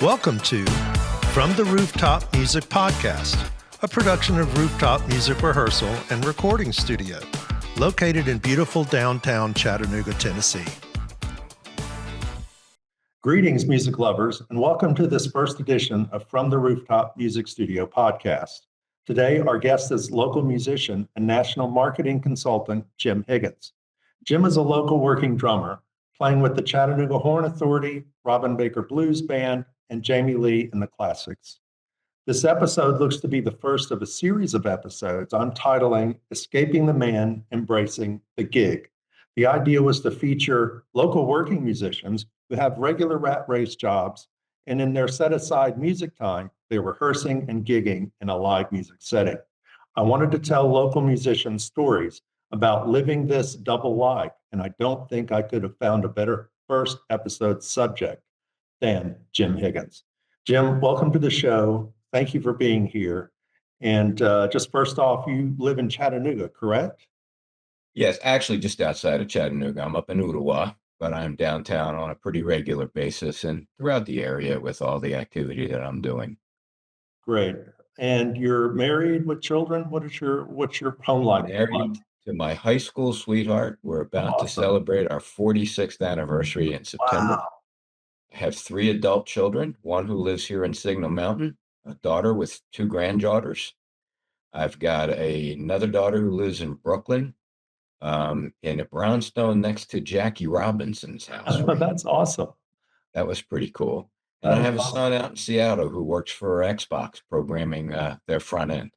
Welcome to From the Rooftop Music Podcast, a production of Rooftop Music Rehearsal and Recording Studio, located in beautiful downtown Chattanooga, Tennessee. Greetings, music lovers, and welcome to this first edition of From the Rooftop Music Studio podcast. Today, our guest is local musician and national marketing consultant, Jim Higgins. Jim is a local working drummer, playing with the Chattanooga Horn Authority, Robin Baker Blues Band, and Jamie Lee and the Classics. This episode looks to be the first of a series of episodes I'm titling Escaping the Man, Embracing the Gig. The idea was to feature local working musicians who have regular rat race jobs, and in their set-aside music time, they're rehearsing and gigging in a live music setting. I wanted to tell local musicians stories about living this double life, and I don't think I could have found a better first episode subject than Jim Higgins. Jim, welcome to the show. Thank you for being here. And just first off, you live in Chattanooga, correct? Yes, actually just outside of Chattanooga. I'm up in Ottawa, but I'm downtown on a pretty regular basis and throughout the area with all the activity that I'm doing. Great. And you're married with children? What's your home life Married to my high school sweetheart. We're about to Awesome. celebrate our 46th anniversary in September. Wow. I have 3 adult children, one who lives here in Signal Mountain, a daughter with 2 granddaughters. I've got another daughter who lives in Brooklyn, in a brownstone next to Jackie Robinson's house. That's awesome. That was pretty cool. And I That is have a awesome. son out in Seattle who works for Xbox programming their front end.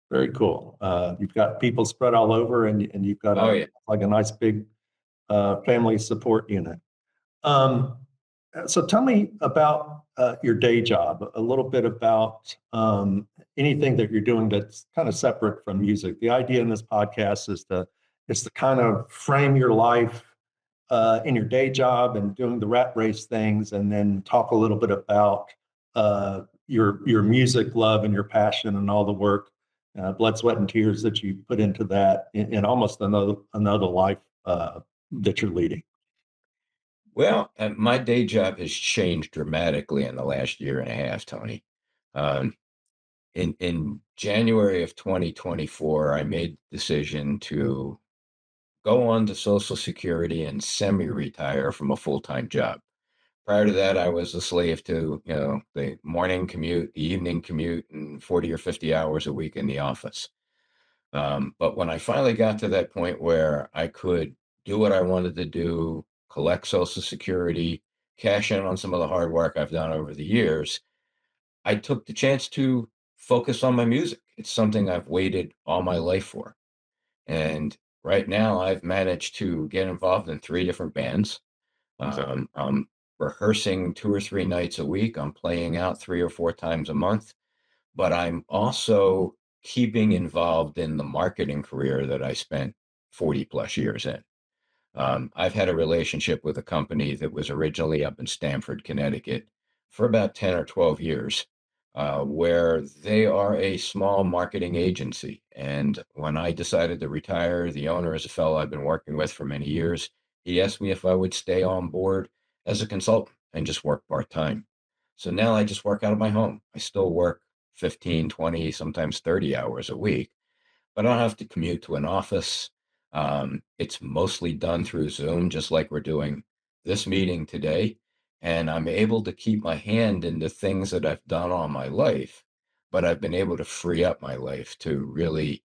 Very cool. You've got people spread all over, and you've got like a nice big family support unit. So tell me about your day job, a little bit about anything that you're doing that's kind of separate from music. The idea in this podcast is to kind of frame your life in your day job and doing the rat race things, and then talk a little bit about your music love and your passion and all the work, blood, sweat, and tears that you put into that in almost another life that you're leading. Well, my day job has changed dramatically in the last year and a half, Tony. Um, in January of 2024, I made the decision to go on to Social Security and semi-retire from a full-time job. Prior to that, I was a slave to, the morning commute, the evening commute, and 40 or 50 hours a week in the office. But when I finally got to that point where I could do what I wanted to do, collect Social Security, cash in on some of the hard work I've done over the years, I took the chance to focus on my music. It's something I've waited all my life for. And right now I've managed to get involved in 3 different bands. I'm rehearsing 2 or 3 nights a week. I'm playing out 3 or 4 times a month, but I'm also keeping involved in the marketing career that I spent 40 plus years in. I've had a relationship with a company that was originally up in Stamford, Connecticut for about 10 or 12 years, where they are a small marketing agency. And when I decided to retire, the owner is a fellow I've been working with for many years. He asked me if I would stay on board as a consultant and just work part-time. So now I just work out of my home. I still work 15, 20, sometimes 30 hours a week, but I don't have to commute to an office. It's mostly done through Zoom, just like we're doing this meeting today. And I'm able to keep my hand into things that I've done all my life, but I've been able to free up my life to really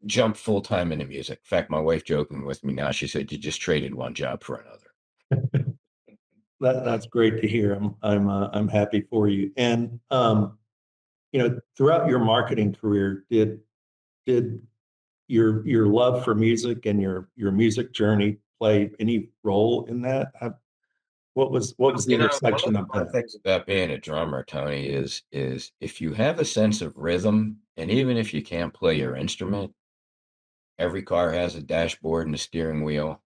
jump full time into music. In fact, my wife joking with me now, she said, you just traded one job for another. That's great to hear. I'm happy for you. And throughout your marketing career, did your love for music and your music journey play any role in that? What was the intersection One of of the fun that? things about being a drummer, Tony, is if you have a sense of rhythm, and even if you can't play your instrument, every car has a dashboard and a steering wheel.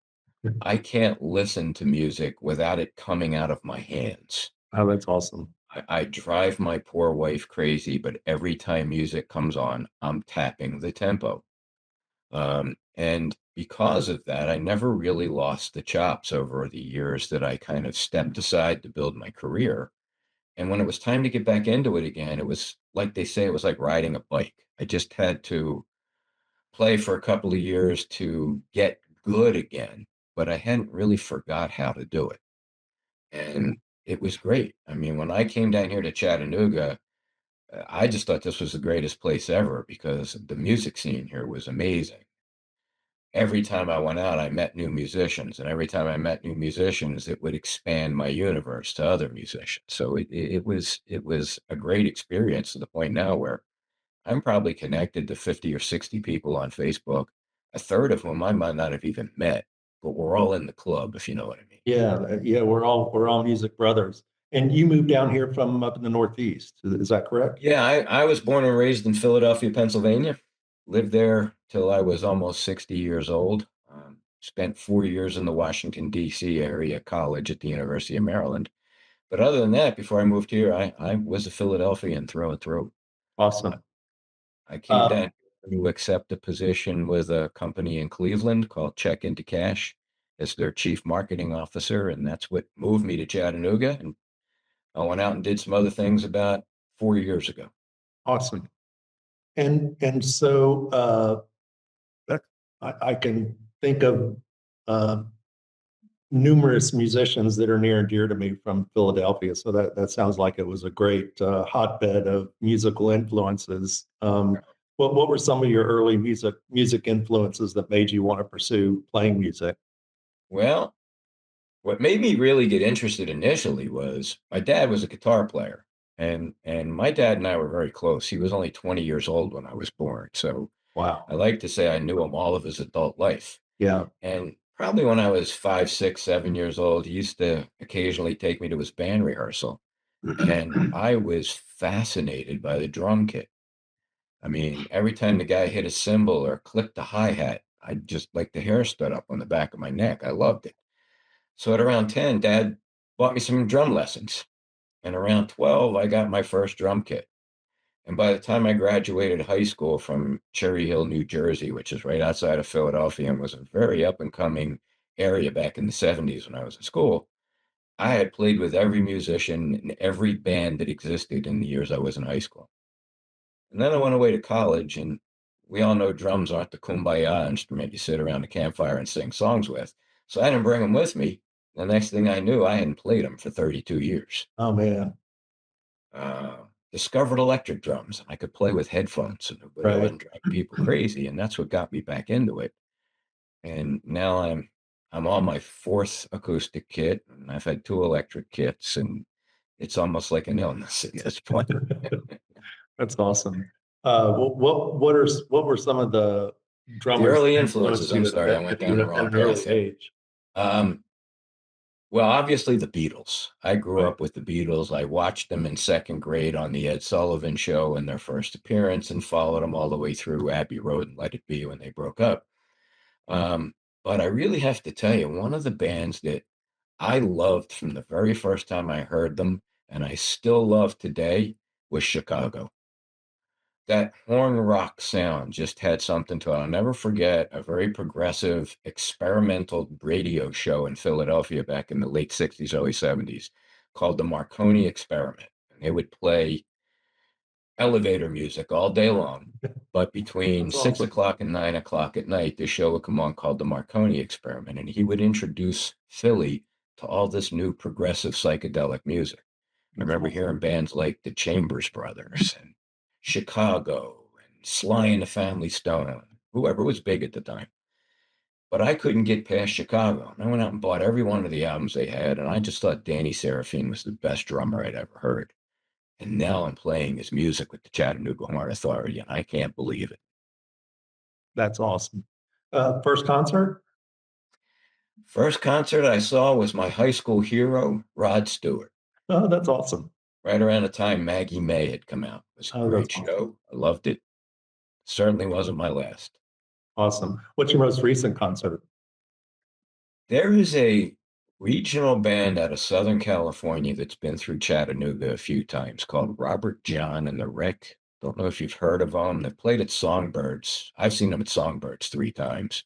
I can't listen to music without it coming out of my hands. Oh, that's awesome. I drive my poor wife crazy, but every time music comes on, I'm tapping the tempo. And because of that, I never really lost the chops over the years that I kind of stepped aside to build my career. And when it was time to get back into it again, it was like they say, it was like riding a bike. I just had to play for a couple of years to get good again, but I hadn't really forgot how to do it. And it was great. I mean, when I came down here to Chattanooga, I just thought this was the greatest place ever because the music scene here was amazing. Every time I went out, I met new musicians, and every time I met new musicians, it would expand my universe to other musicians. So it was a great experience to the point now where I'm probably connected to 50 or 60 people on Facebook, a third of whom I might not have even met, but we're all in the club, if you know what I mean. Yeah, yeah, we're all music brothers. And you moved down here from up in the Northeast. Is that correct? Yeah, I was born and raised in Philadelphia, Pennsylvania. Lived there till I was almost 60 years old. Spent 4 years in the Washington, D.C. area college at the University of Maryland. But other than that, before I moved here, I was a Philadelphian through and through. Awesome. I came Uh, down to accept a position with a company in Cleveland called Check Into Cash as their chief marketing officer. And that's what moved me to Chattanooga. And I went out and did some other things about 4 years ago. awesome. And so that I can think of uh, numerous musicians that are near and dear to me from Philadelphia. So that sounds like it was a great hotbed of musical influences. What were some of your early music influences that made you want to pursue playing music? Well, what made me really get interested initially was my dad was a guitar player. And my dad and I were very close. He was only 20 years old when I was born. So Wow. I like to say I knew him all of his adult life. Yeah. And probably when I was 5, 6, 7 years old, he used to occasionally take me to his band rehearsal. And I was fascinated by the drum kit. I mean, every time the guy hit a cymbal or clicked the hi-hat, I just like the hair stood up on the back of my neck. I loved it. So at around 10, Dad bought me some drum lessons. And around 12, I got my first drum kit. And by the time I graduated high school from Cherry Hill, New Jersey, which is right outside of Philadelphia and was a very up and coming area back in the 70s when I was in school, I had played with every musician in every band that existed in the years I was in high school. And then I went away to college, and we all know drums aren't the kumbaya instrument you sit around a campfire and sing songs with. So I didn't bring them with me. The next thing I knew, I hadn't played them for 32 years. Oh man. Discovered electric drums. I could play with headphones, and it Right. wasn't driving people crazy, and that's what got me back into it. And now I'm on my fourth acoustic kit, and I've had two electric kits, and it's almost like an illness at this point. That's awesome. What were some of the The drummers early that influences. influenced I'm you sorry, I went at down the at wrong an early path. age? Um, well, obviously the Beatles. I grew Right. up with the Beatles. I watched them in second grade on the Ed Sullivan Show in their first appearance, and followed them all the way through Abbey Road and Let It Be when they broke up. Um, but I really have to tell you, one of the bands that I loved from the very first time I heard them, and I still love today, was Chicago. That horn rock sound just had something to it. I'll never forget a very progressive experimental radio show in Philadelphia back in the late 60s, early 70s called the Marconi Experiment. And they would play elevator music all day long. But between That's 6 awesome. o'clock and 9 o'clock at night, the show would come on called the Marconi Experiment. And he would introduce Philly to all this new progressive psychedelic music. I That's remember awesome. hearing bands like the Chambers Brothers and Chicago and Sly and the Family Stone, whoever was big at the time. But I couldn't get past Chicago. And I went out and bought every one of the albums they had. And I just thought Danny Serafine was the best drummer I'd ever heard. And now I'm playing his music with the Chattanooga Horn Authority, and I can't believe it. That's awesome. First concert? First concert I saw was my high school hero, Rod Stewart, Oh, that's awesome. right around the time Maggie May had come out. It was a Oh, that's great awesome. show. I loved it. Certainly wasn't my last. Awesome. What's your most recent concert? There is a regional band out of Southern California that's been through Chattanooga a few times called Robert John and the Wreck. Don't know if you've heard of them. They played at Songbirds. I've seen them at Songbirds 3 times.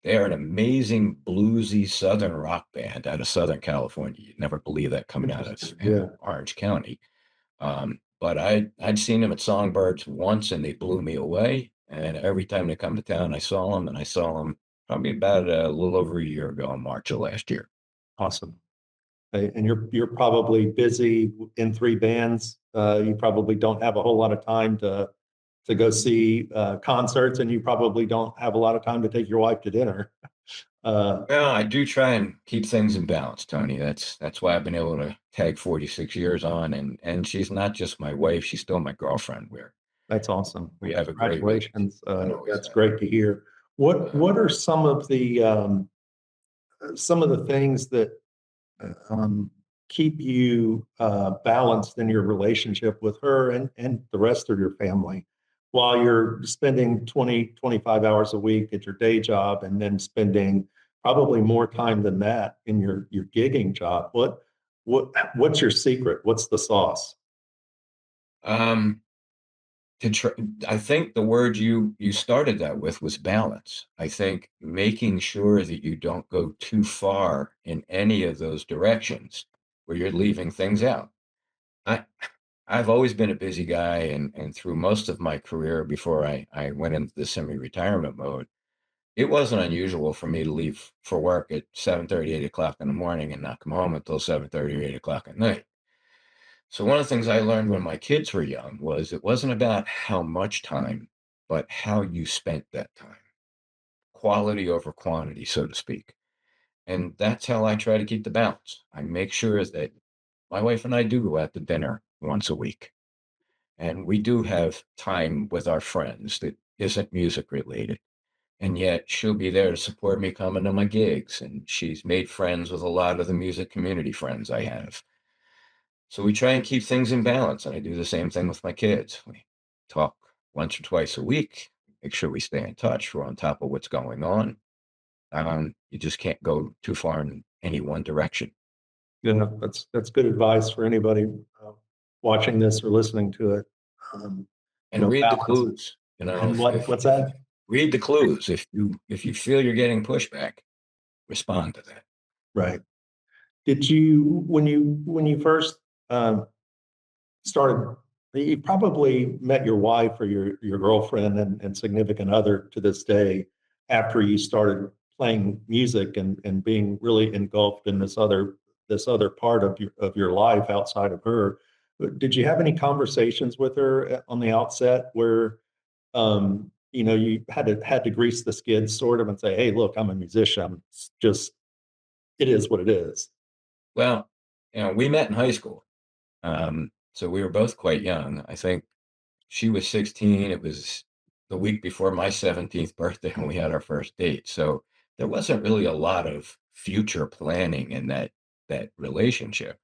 They're an amazing bluesy Southern rock band out of Southern California. You'd never believe that coming out of Interesting. Yeah. Orange County. But I'd seen them at Songbirds once, and they blew me away. And every time they come to town, I saw them, and I saw them probably about a little over a year ago in March of last year. Awesome. And you're probably busy in three bands. You probably don't have a whole lot of time to go see concerts, and you probably don't have a lot of time to take your wife to dinner. Well, I do try and keep things in balance, Tony. That's why I've been able to tag 46 years on, and she's not just my wife; she's still my girlfriend. That's awesome. We have a great relationship. Congratulations. And always That's have. great to hear. What are some of the things that keep you balanced in your relationship with her and the rest of your family while you're spending 20-25 hours a week at your day job and then spending probably more time than that in your gigging job? What's your secret? What's the sauce? Um, I think the word you started that with was balance. I think making sure that you don't go too far in any of those directions where you're leaving things out. I I've always been a busy guy, and through most of my career before I went into the semi-retirement mode, it wasn't unusual for me to leave for work at 7:30, 8 o'clock in the morning and not come home until 7:30 or 8 o'clock at night. So one of the things I learned when my kids were young was it wasn't about how much time, but how you spent that time. Quality over quantity, so to speak. And that's how I try to keep the balance. I make sure that my wife and I do go out to dinner once a week. And we do have time with our friends that isn't music related. And yet she'll be there to support me coming to my gigs. And she's made friends with a lot of the music community friends I have. So we try and keep things in balance. And I do the same thing with my kids. We talk once or twice a week, make sure we stay in touch. We're on top of what's going on. You just can't go too far in any one direction. Yeah, that's good advice for anybody uh, watching this or listening to it. Um, And read the balance. clues. And what's If that? read the clues. If you feel you're getting pushback, respond to that. Right. Did you when you first um, started? You probably met your wife or your girlfriend and significant other to this day after you started playing music and being really engulfed in this other part of your life outside of her. Did you have any conversations with her on the outset where you had to grease the skids sort of and say, "Hey, look, I'm a musician. It's just it is what it is." Well, we met in high school. So we were both quite young. I think she was 16. It was the week before my 17th birthday when we had our first date. So there wasn't really a lot of future planning in that relationship.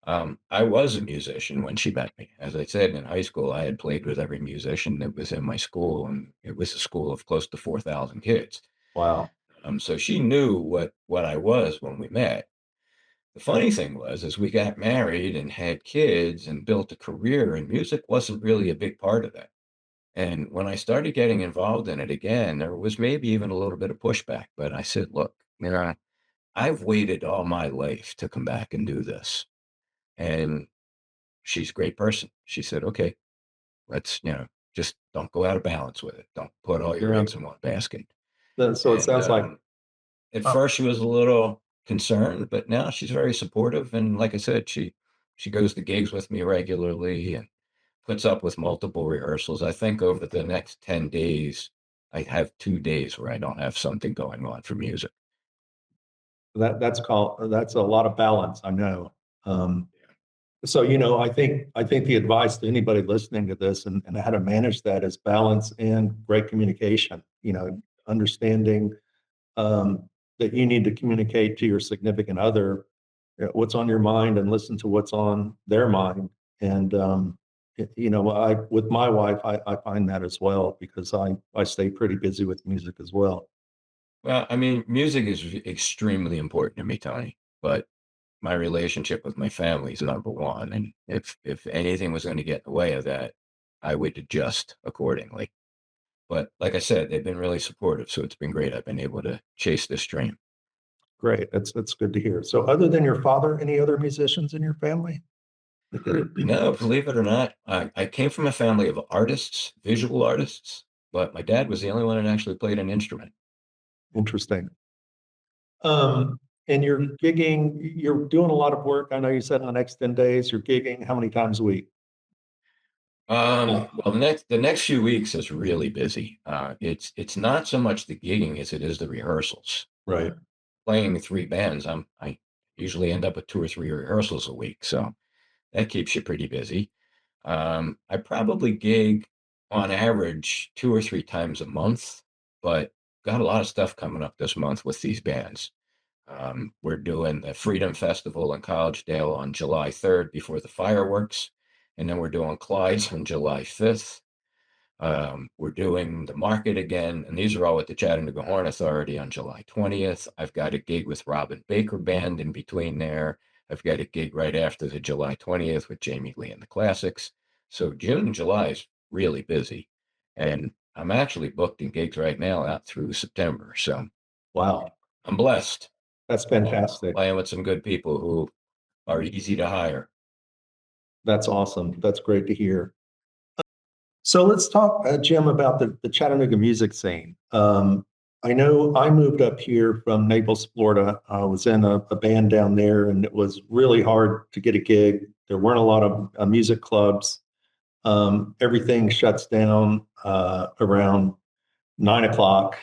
I was a musician when she met me. As I said, in high school, I had played with every musician that was in my school, and it was a school of close to 4,000 kids. Wow. So she knew what I was when we met. The funny thing was, as we got married and had kids and built a career, and music wasn't really a big part of that. And when I started getting involved in it again, there was maybe even a little bit of pushback. But I said, look, I've waited all my life to come back and do this. And she's a great person. She said, okay, let's, just don't go out of balance with it. Don't put all your Yeah. eggs in one basket. So it And sounds like at uh, first she was a little concerned, but now she's very supportive. And like I said, she goes to gigs with me regularly and puts up with multiple rehearsals. I think over the next 10 days, I have 2 days where I don't have something going on for music. that's a lot of balance. I know. Um, Yeah. so I think the advice to anybody listening to this and how to manage that is balance and great communication. Understanding that you need to communicate to your significant other what's on your mind and listen to what's on their mind. And I with my wife, I find that as well because I stay pretty busy with music as well. Well, I mean, music is extremely important to me, Tony, but my relationship with my family is number one. And if anything was going to get in the way of that, I would adjust accordingly. But like I said, they've been really supportive, so it's been great. I've been able to chase this dream. Great. That's good to hear. So other than your father, any other musicians in your family? No, believe it or not, I came from a family of artists, visual artists, but my dad was the only one that actually played an instrument. Interesting. And you're gigging, you're doing a lot of work. I know you said on X10 days, you're gigging how many times a week? Well, the next few weeks is really busy. It's not so much the gigging as it is the rehearsals. Right. Playing three bands, I usually end up with 2 or 3 rehearsals a week, so that keeps you pretty busy. I probably gig on average 2 or 3 times a month, but got a lot of stuff coming up this month with these bands. We're doing the Freedom Festival in Collegedale on July 3rd before the fireworks, and then we're doing Clyde's on July 5th. We're doing the market again, and these are all with the Chattanooga Horn Authority on July 20th. I've got a gig with Robin Baker Band in between there. I've got a gig right after the July 20th with Jamie Lee and the Classics. So June and July is really busy. And I'm actually booked in gigs right now out through September. So Wow. I'm blessed. That's fantastic. Playing with some good people who are easy to hire. That's awesome. That's great to hear. So let's talk, Jim, about the Chattanooga music scene. I know I moved up here from Naples, Florida. I was in a band down there, and it was really hard to get a gig. There weren't a lot of music clubs. Everything shuts down around 9 o'clock,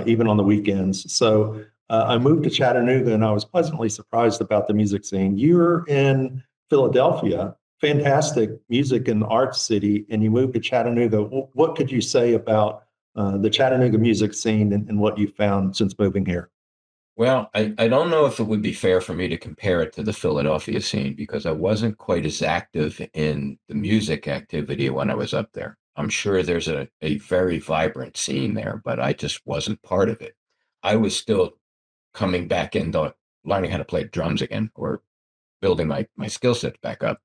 even on the weekends. So I moved to Chattanooga, and I was pleasantly surprised about the music scene. You're in Philadelphia, fantastic music and arts city, and you moved to Chattanooga. What could you say about the Chattanooga music scene and what you found since moving here? Well, I don't know if it would be fair for me to compare it to the Philadelphia scene because I wasn't quite as active in the music activity when I was up there. I'm sure there's a very vibrant scene there, but I just wasn't part of it. I was still coming back into learning how to play drums again or building my skill sets back up.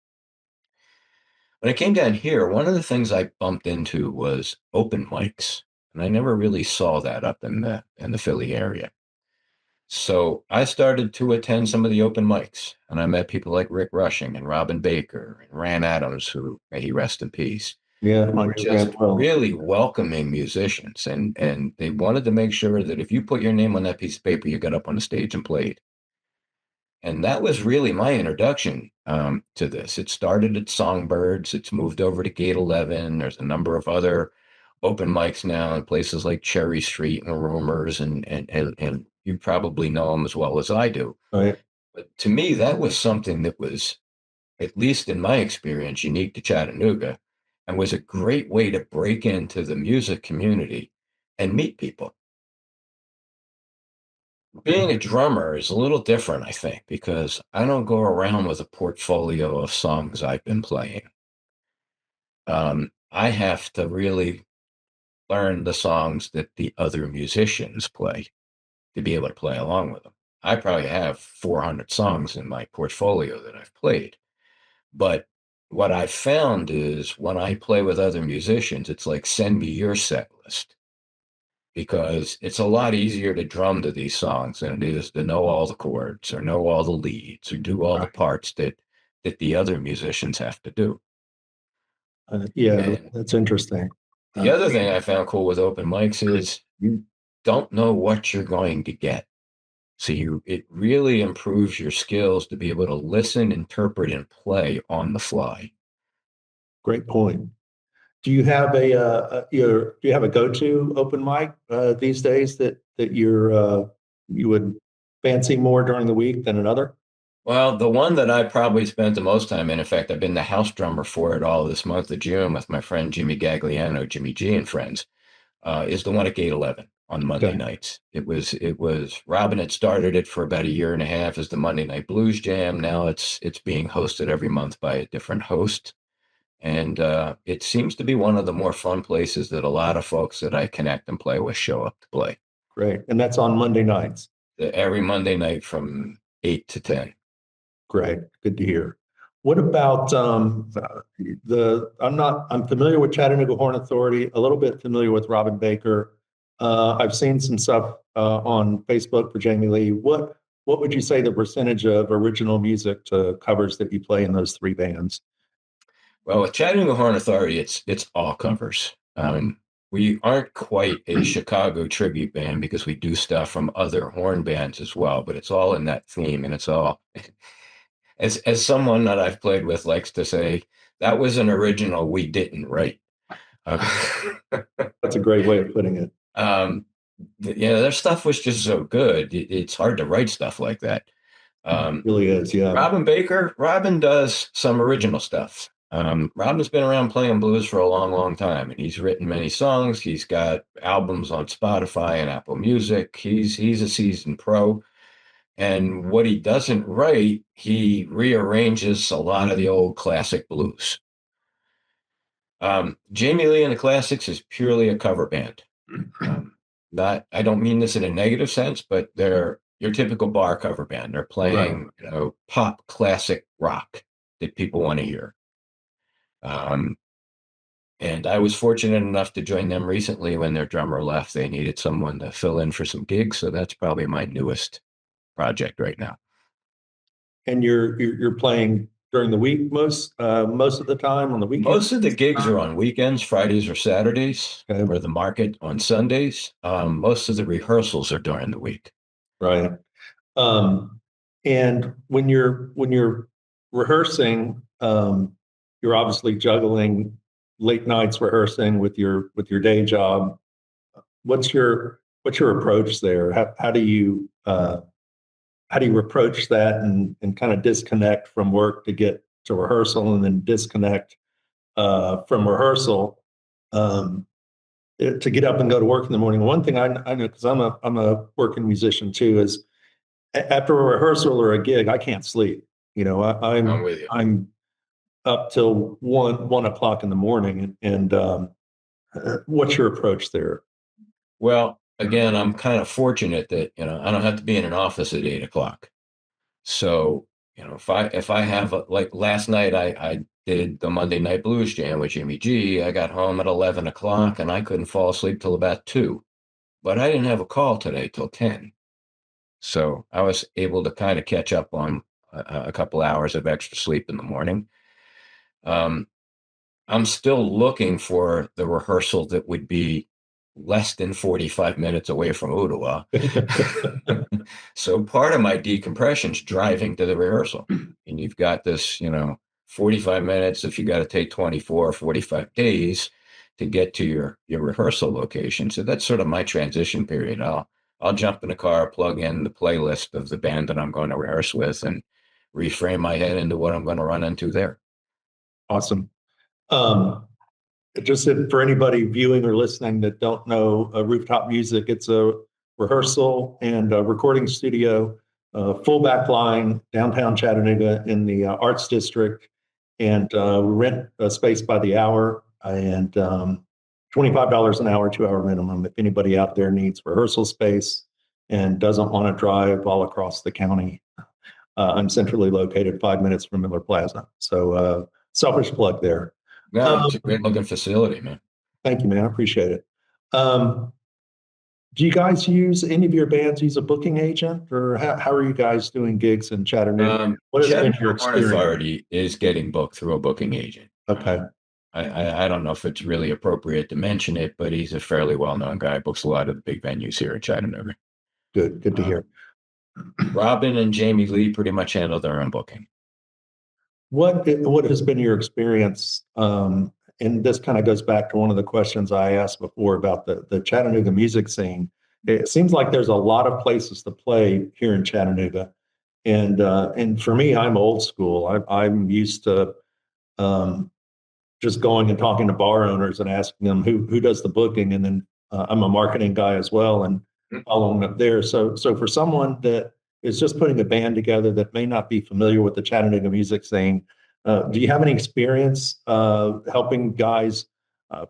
When I came down here, one of the things I bumped into was open mics, and I never really saw that up in the Philly area. So I started to attend some of the open mics, and I met people like Rick Rushing and Robin Baker and Ran Adams, who may he rest in peace, Yeah, who I were knew just Rand well. really welcoming musicians, and they wanted to make sure that if you put your name on that piece of paper, you got up on the stage and played. And that was really my introduction to this. It started at Songbirds. It's moved over to Gate 11. There's a number of other open mics now in places like Cherry Street and Rumors, and you probably know them as well as I do. Right. But to me, that was something that was, at least in my experience, unique to Chattanooga and was a great way to break into the music community and meet people. Being a drummer is a little different, I think, because I don't go around with a portfolio of songs I've been playing. I have to really learn the songs that the other musicians play to be able to play along with them. I probably have 400 songs in my portfolio that I've played. But what I've found is when I play with other musicians, it's like, send me your set list because it's a lot easier to drum to these songs than it is to know all the chords or know all the leads or do all the Right. parts that the other musicians have to do. Yeah, And that's interesting. the other thing I found cool with open mics is you don't know what you're going to get. So it really improves your skills to be able to listen, interpret, and play on the fly. Great point. Do you have do you have a go-to open mic these days that you would fancy more during the week than another? Well, the one that I probably spent the most time in fact, I've been the house drummer for it all this month of June with my friend Jimmy Gagliano, Jimmy G and friends, is the one at Gate 11 on Monday Okay, nights. It was Robin had started it for about a year and a half as the Monday Night Blues Jam. Now it's being hosted every month by a different host. And it seems to be one of the more fun places that a lot of folks that I connect and play with show up to play. great. And that's on Monday nights. Every Monday night from 8 to 10. Great. Good to hear. What about I'm familiar with Chattanooga Horn Authority, a little bit familiar with Robin Baker. I've seen some stuff on Facebook for Jamie Lee. What would you say the percentage of original music to covers that you play in those three bands? Well, with Chattanooga Horn Authority, it's all covers. We aren't quite a Chicago tribute band because we do stuff from other horn bands as well, but it's all in that theme, and it's all as someone that I've played with likes to say, that was an original we didn't write. That's a great way of putting it. Their stuff was just so good. It's hard to write stuff like that. It really is, yeah. Robin does some original stuff. Robin's been around playing blues for a long, long time, and he's written many songs. He's got albums on Spotify and Apple Music. He's a seasoned pro. And what he doesn't write, he rearranges a lot of the old classic blues. Jamie Lee and the Classics is purely a cover band. I don't mean this in a negative sense, but they're your typical bar cover band. They're playing, pop classic rock that people want to hear. And I was fortunate enough to join them recently when their drummer left. They needed someone to fill in for some gigs, so that's probably my newest project right now. And you're playing during the week most of the time on the weekends? Most of the gigs are on weekends, Fridays or Saturdays, or the market on Sundays. Most of the rehearsals are during the week. Right. And when you're rehearsing, you're obviously juggling late nights rehearsing with your day job. What's your approach there? How do you approach that and kind of disconnect from work to get to rehearsal and then disconnect from rehearsal to get up and go to work in the morning? One thing I know, because I'm a working musician too, is after a rehearsal or a gig, I can't sleep. I'm with you. I'm up till 1 o'clock in the morning. And what's your approach there? Well, again, I'm kind of fortunate that, I don't have to be in an office at 8 o'clock. So, if I have like last night, I did the Monday Night Blues Jam with Jimmy G. I got home at 11 o'clock and I couldn't fall asleep till about 2, but I didn't have a call today till 10. So I was able to kind of catch up on a couple hours of extra sleep in the morning. I'm still looking for the rehearsal that would be less than 45 minutes away from Ottawa. So part of my decompression is driving to the rehearsal. And you've got this, 45 minutes if you got to take 24 or 45 days to get to your rehearsal location. So that's sort of my transition period. I'll jump in the car, plug in the playlist of the band that I'm going to rehearse with, and reframe my head into what I'm going to run into there. Awesome. Just for anybody viewing or listening that don't know Rooftop Music, it's a rehearsal and a recording studio, full back line, downtown Chattanooga in the Arts District, and rent a space by the hour, and $25 an hour, 2-hour minimum. If anybody out there needs rehearsal space and doesn't want to drive all across the county, I'm centrally located 5 minutes from Miller Plaza. So selfish plug there. No, it's a great looking facility, man. Thank you, man. I appreciate it. Do you guys any of your bands use a booking agent, or how are you guys doing gigs in Chattanooga? What has been your experience? Authority is getting booked through a booking agent. Okay. I don't know if it's really appropriate to mention it, but he's a fairly well-known guy. Books a lot of the big venues here in Chattanooga. Good to hear. Robin and Jamie Lee pretty much handle their own booking. What has been your experience? And this kind of goes back to one of the questions I asked before about the Chattanooga music scene. It seems like there's a lot of places to play here in Chattanooga, and for me, I'm old school. I'm used to just going and talking to bar owners and asking them who does the booking, and then I'm a marketing guy as well, and following up there. So for someone that is just putting a band together that may not be familiar with the Chattanooga music scene, do you have any experience helping guys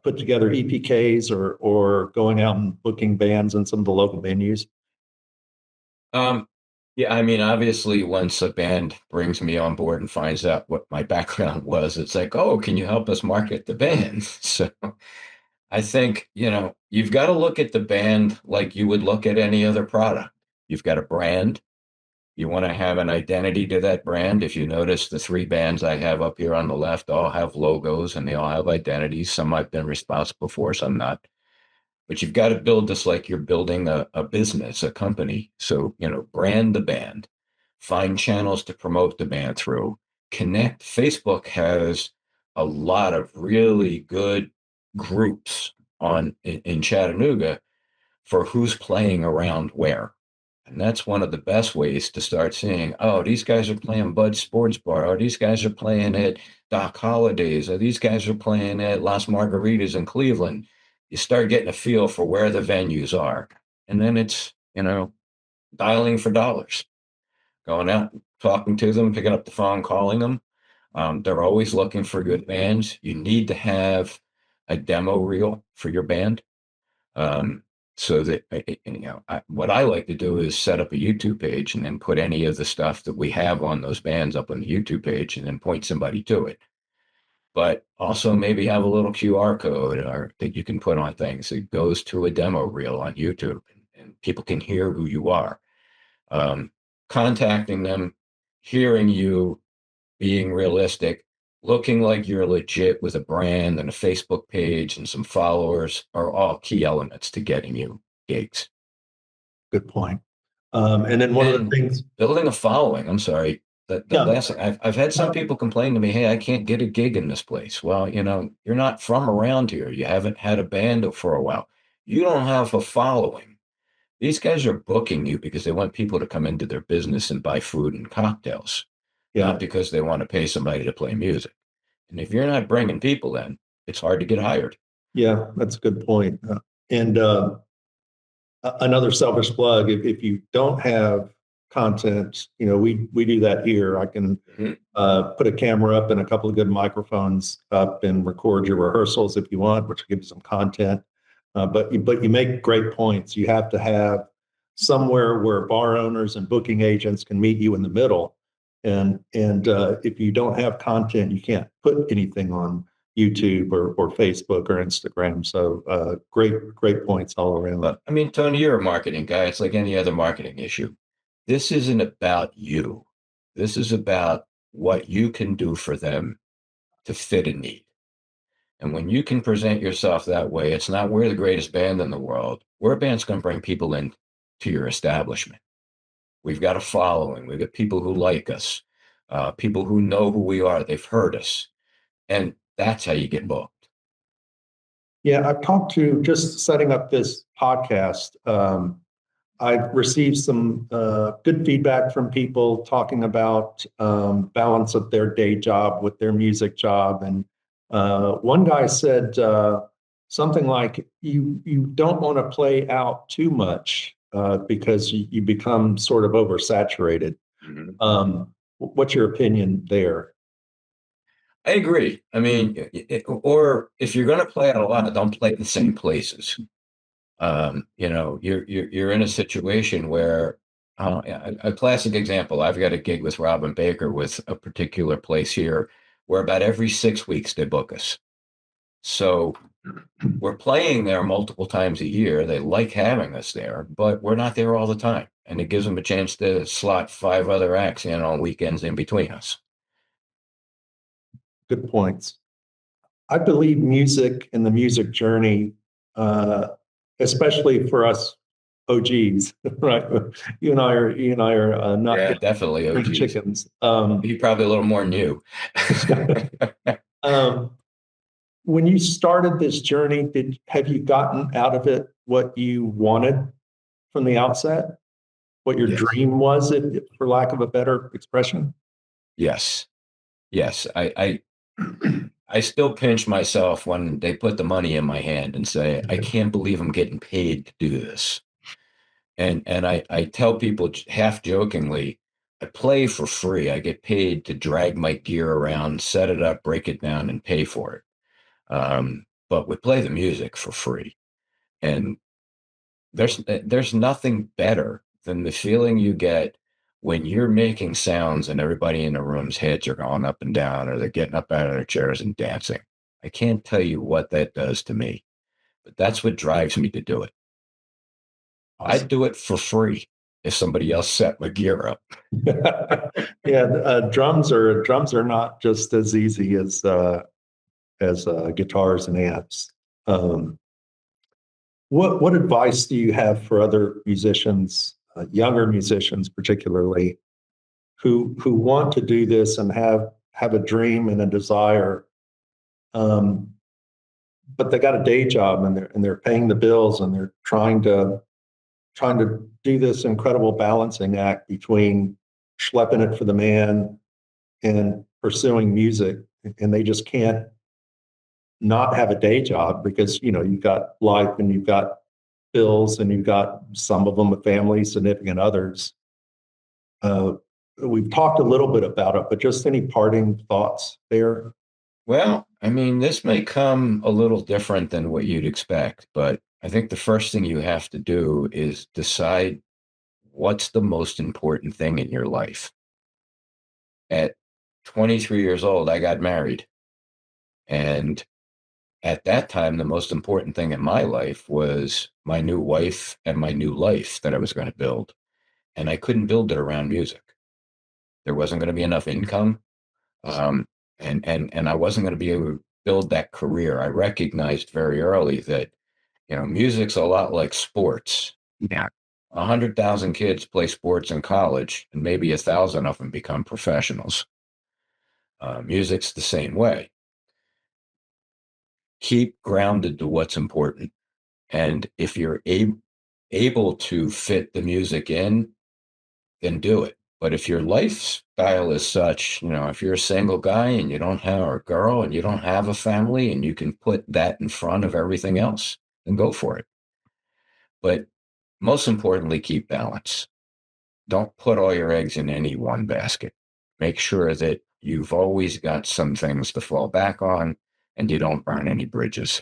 put together EPKs or going out and booking bands in some of the local venues? Yeah, I mean, obviously, once a band brings me on board and finds out what my background was, it's like, oh, can you help us market the band? So I think, you've got to look at the band like you would look at any other product. You've got a brand. You want to have an identity to that brand. If you notice, the three bands I have up here on the left all have logos and they all have identities. Some I've been responsible for, some not. But you've got to build this like you're building a business, a company. So, brand the band, find channels to promote the band through, connect. Facebook has a lot of really good groups in Chattanooga for who's playing around where. And that's one of the best ways to start seeing, oh, these guys are playing Bud's Sports Bar. Oh, these guys are playing at Doc Holliday's. Or these guys are playing at Las Margaritas in Cleveland. You start getting a feel for where the venues are. And then it's, dialing for dollars, going out, talking to them, picking up the phone, calling them. They're always looking for good bands. You need to have a demo reel for your band. Um, so that what I like to do is set up a YouTube page and then put any of the stuff that we have on those bands up on the YouTube page and then point somebody to it. But also maybe have a little QR code or that you can put on things that goes to a demo reel on YouTube and people can hear who you are. Um, Contacting them, hearing you, being realistic, looking like you're legit with a brand and a Facebook page and some followers are all key elements to getting you gigs. Good point. And then one of the And things, building a following, I'm sorry. The yeah, last thing I've had some people complain to me, hey, I can't get a gig in this place. Well, you're not from around here. You haven't had a band for a while. You don't have a following. These guys are booking you because they want people to come into their business and buy food and cocktails, yeah, not because they want to pay somebody to play music. And if you're not bringing people in, it's hard to get hired. yeah, that's a good point. And another selfish plug, if you don't have content, we do that here. I can Mhm. put a camera up and a couple of good microphones up and record your rehearsals if you want, which will give you some content. But you make great points. You have to have somewhere where bar owners and booking agents can meet you in the middle. And if you don't have content, you can't put anything on YouTube or Facebook or Instagram. So great points all around. But I mean, Tony, you're a marketing guy. It's like any other marketing issue. This isn't about you. This is about what you can do for them to fit a need. And when you can present yourself that way, it's not we're the greatest band in the world. We're a band's going to bring people in to your establishment. We've got a following. We've got people who like us, people who know who we are. They've heard us. And that's how you get booked. Yeah, I've talked to just setting up this podcast. I've received some good feedback from people talking about balance of their day job with their music job. And one guy said something like, "You don't want to play out too much because you become sort of oversaturated." Mhm. What's your opinion there? I agree. I mean, or if you're going to play out a lot, don't play in the same places. You're in a situation where a classic example. I've got a gig with Robin Baker with a particular place here, where about every 6 weeks they book us. So we're playing there multiple times a year. They like having us there, but we're not there all the time, and it gives them a chance to slot five other acts in on weekends in between us. Good points. I believe music and the music journey, uh, especially for us OGs, right? You and I are not Yeah, young definitely. Oh, spring geez. chickens. He probably a little more new. Um, when you started this journey, have you gotten out of it what you wanted from the outset? What your Yes. dream was, for lack of a better expression? Yes. Yes. I still pinch myself when they put the money in my hand and say, I can't believe I'm getting paid to do this. And I tell people half jokingly, I play for free. I get paid to drag my gear around, set it up, break it down, and pay for it. But we play the music for free. And there's nothing better than the feeling you get when you're making sounds and everybody in the room's heads are going up and down, or they're getting up out of their chairs and dancing, I can't tell you what that does to me, but that's what drives me to do it. I'd do it for free if somebody else set my gear up. Yeah, drums are not just as easy as guitars and amps. What advice do you have for other musicians, younger musicians particularly, who want to do this and have a dream and a desire, but they got a day job and they're paying the bills and they're trying to do this incredible balancing act between schlepping it for the man and pursuing music, and they just can't not have a day job because you've got life and you've got bills and you've got some of them a family, significant others. We've talked a little bit about it, but just any parting thoughts there? Well, I mean, this may come a little different than what you'd expect, but I think the first thing you have to do is decide what's the most important thing in your life. At 23 years old, I got married. And at that time, the most important thing in my life was my new wife and my new life that I was going to build. And I couldn't build it around music. There wasn't going to be enough income. And I wasn't going to be able to build that career. I recognized very early that, music's a lot like sports. Yeah. 100,000 kids play sports in college, and maybe 1,000 of them become professionals. Music's the same way. Keep grounded to what's important. And if you're able to fit the music in, then do it. But if your lifestyle is such, if you're a single guy and you don't have a girl and you don't have a family and you can put that in front of everything else, then go for it. But most importantly, keep balance. Don't put all your eggs in any one basket. Make sure that you've always got some things to fall back on and you don't burn any bridges.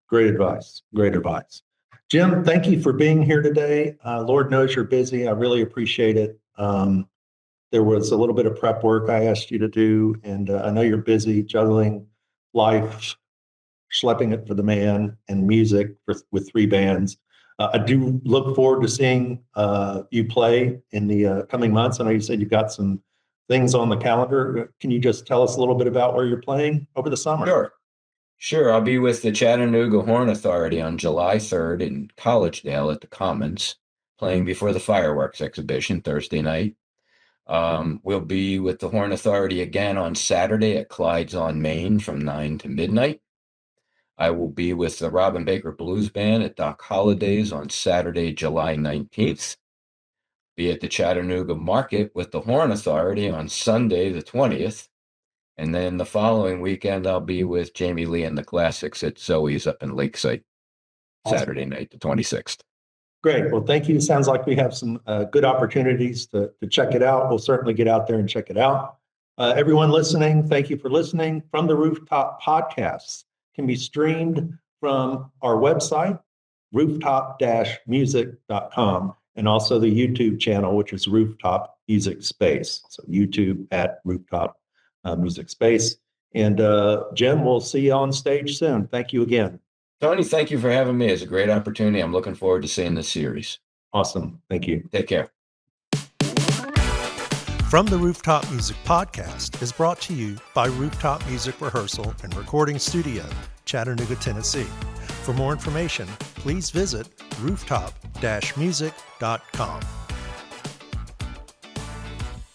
Great advice. Great advice. Jim, thank you for being here today. Lord knows you're busy. I really appreciate it. There was a little bit of prep work I asked you to do, and I know you're busy juggling life, schlepping it for the man, and music with 3 bands. I do look forward to seeing you play in the coming months. I know you said you've got some things on the calendar. Can you just tell us a little bit about where you're playing over the summer? Sure. I'll be with the Chattanooga Horn Authority on July 3rd in Collegedale at the Commons, playing before the fireworks exhibition Thursday night. We'll be with the Horn Authority again on Saturday at Clyde's on Main from 9 to midnight. I will be with the Robin Baker Blues Band at Doc Holliday's on Saturday, July 19th. Be at the Chattanooga Market with the Horn Authority on Sunday, the 20th. And then the following weekend, I'll be with Jamie Lee and the Classics at Zoe's up in Lakeside, Saturday night, the 26th. Great. Well, thank you. Sounds like we have some good opportunities to check it out. We'll certainly get out there and check it out. Everyone listening, thank you for listening. From the Rooftop Podcasts can be streamed from our website, rooftop-music.com, and also the YouTube channel, which is Rooftop Music Space. So YouTube at Rooftop Music Space. And Jim, we'll see you on stage soon. Thank you again. Tony, thank you for having me. It's a great opportunity. I'm looking forward to seeing this series. Awesome. Thank you. Take care. From the Rooftop Music Podcast is brought to you by Rooftop Music Rehearsal and Recording Studio, Chattanooga, Tennessee. For more information, please visit rooftop-music.com.